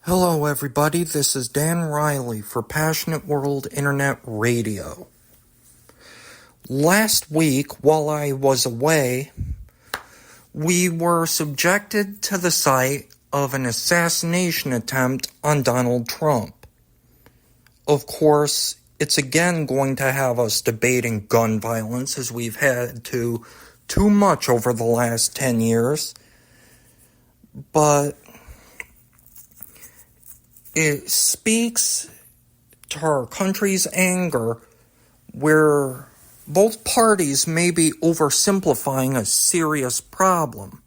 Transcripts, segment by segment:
Hello everybody, this is Dan Riley for Passionate World Internet Radio. Last week, while I was away, we were subjected to the sight of an assassination attempt on Donald Trump. Of course, it's again going to have us debating gun violence as we've had to too much over the last 10 years, but it speaks to our country's anger where both parties may be oversimplifying a serious problem.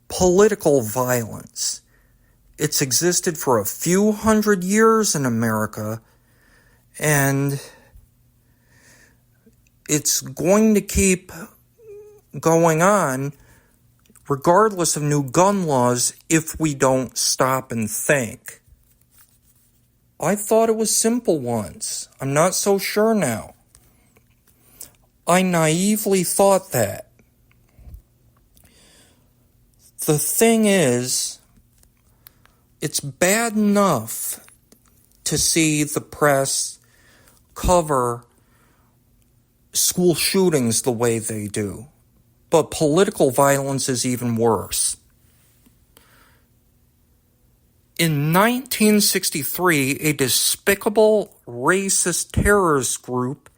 Political violence. It's existed for a few hundred years in America, and it's going to keep going on regardless of new gun laws if we don't stop and think. I thought it was simple once. I'm not so sure now. I naively thought that. The thing is, it's bad enough to see the press cover school shootings the way they do. But political violence is even worse. In 1963, a despicable racist terrorist group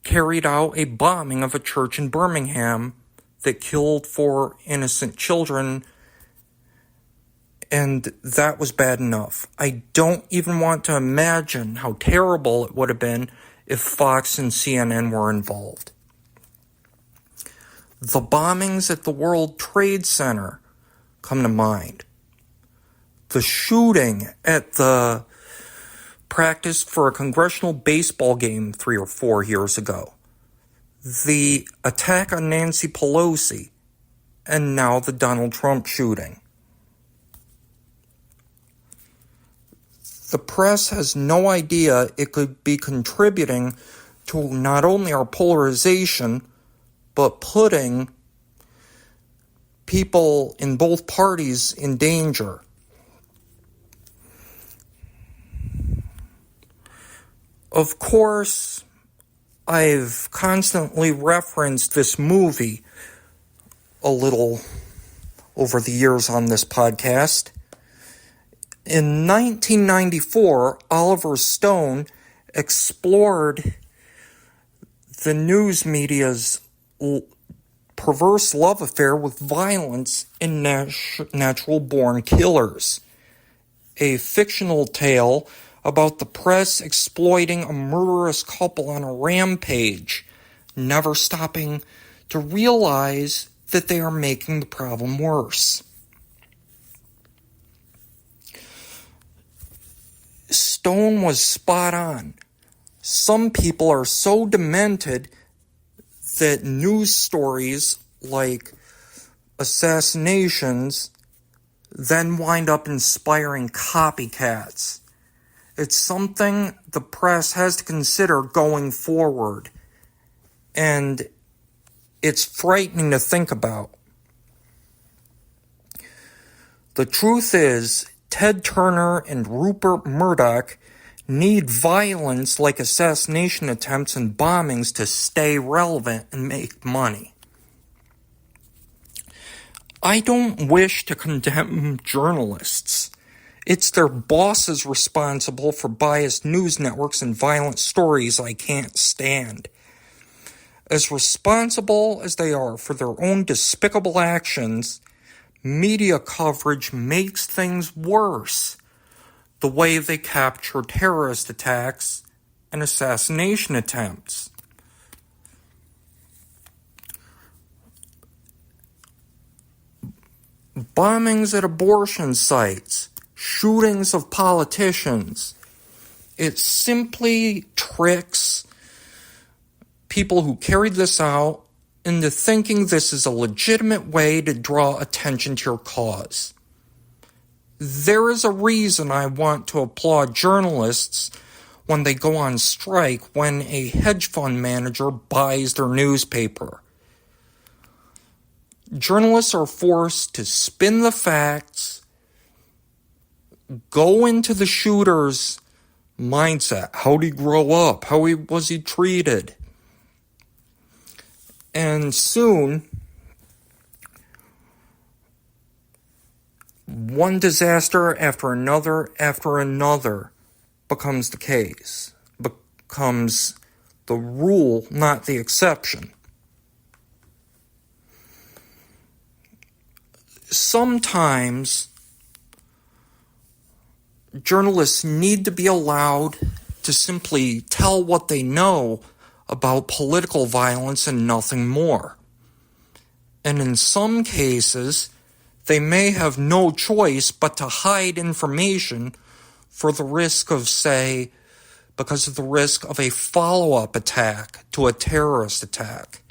carried out a bombing of a church in Birmingham that killed 4 innocent children, and that was bad enough. I don't even want to imagine how terrible it would have been if Fox and CNN were involved. The bombings at the World Trade Center come to mind. The shooting at the practice for a congressional baseball game 3 or 4 years ago. The attack on Nancy Pelosi. And now the Donald Trump shooting. The press has no idea it could be contributing to not only our polarization, but putting people in both parties in danger. Of course, I've constantly referenced this movie a little over the years on this podcast. In 1994, Oliver Stone explored the news media's perverse love affair with violence in Natural-Born Killers, a fictional tale about the press exploiting a murderous couple on a rampage, never stopping to realize that they are making the problem worse. Stone was spot on. Some people are so demented that news stories like assassinations then wind up inspiring copycats. It's something the press has to consider going forward, and it's frightening to think about. The truth is, Ted Turner and Rupert Murdoch need violence like assassination attempts and bombings to stay relevant and make money. I don't wish to condemn journalists. It's their bosses responsible for biased news networks and violent stories I can't stand. As responsible as they are for their own despicable actions, media coverage makes things worse. The way they capture terrorist attacks and assassination attempts. Bombings at abortion sites, shootings of politicians. It simply tricks people who carried this out into thinking this is a legitimate way to draw attention to your cause. There is a reason I want to applaud journalists when they go on strike when a hedge fund manager buys their newspaper. Journalists are forced to spin the facts go into the shooter's mindset. How did he grow up? How was he treated? And soon, one disaster after another becomes the case, becomes the rule, not the exception. Sometimes journalists need to be allowed to simply tell what they know about political violence and nothing more. And in some cases, they may have no choice but to hide information for the risk of, say, because of the risk of a follow-up attack to a terrorist attack.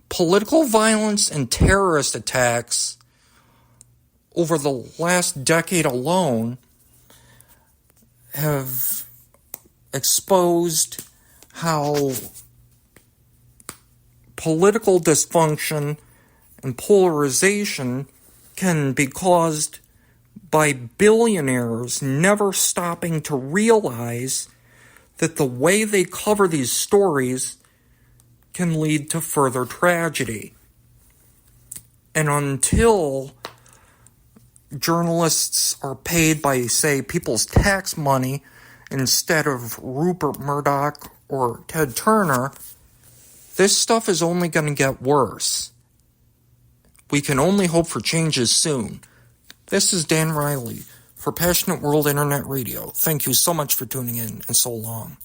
Political violence and terrorist attacks over the last decade alone have exposed how political dysfunction and polarization can be caused by billionaires never stopping to realize that the way they cover these stories can lead to further tragedy. And until journalists are paid by, say, people's tax money instead of Rupert Murdoch or Ted Turner, this stuff is only going to get worse. We can only hope for changes soon. This is Dan Riley for Passionate World Internet Radio. Thank you so much for tuning in, and so long.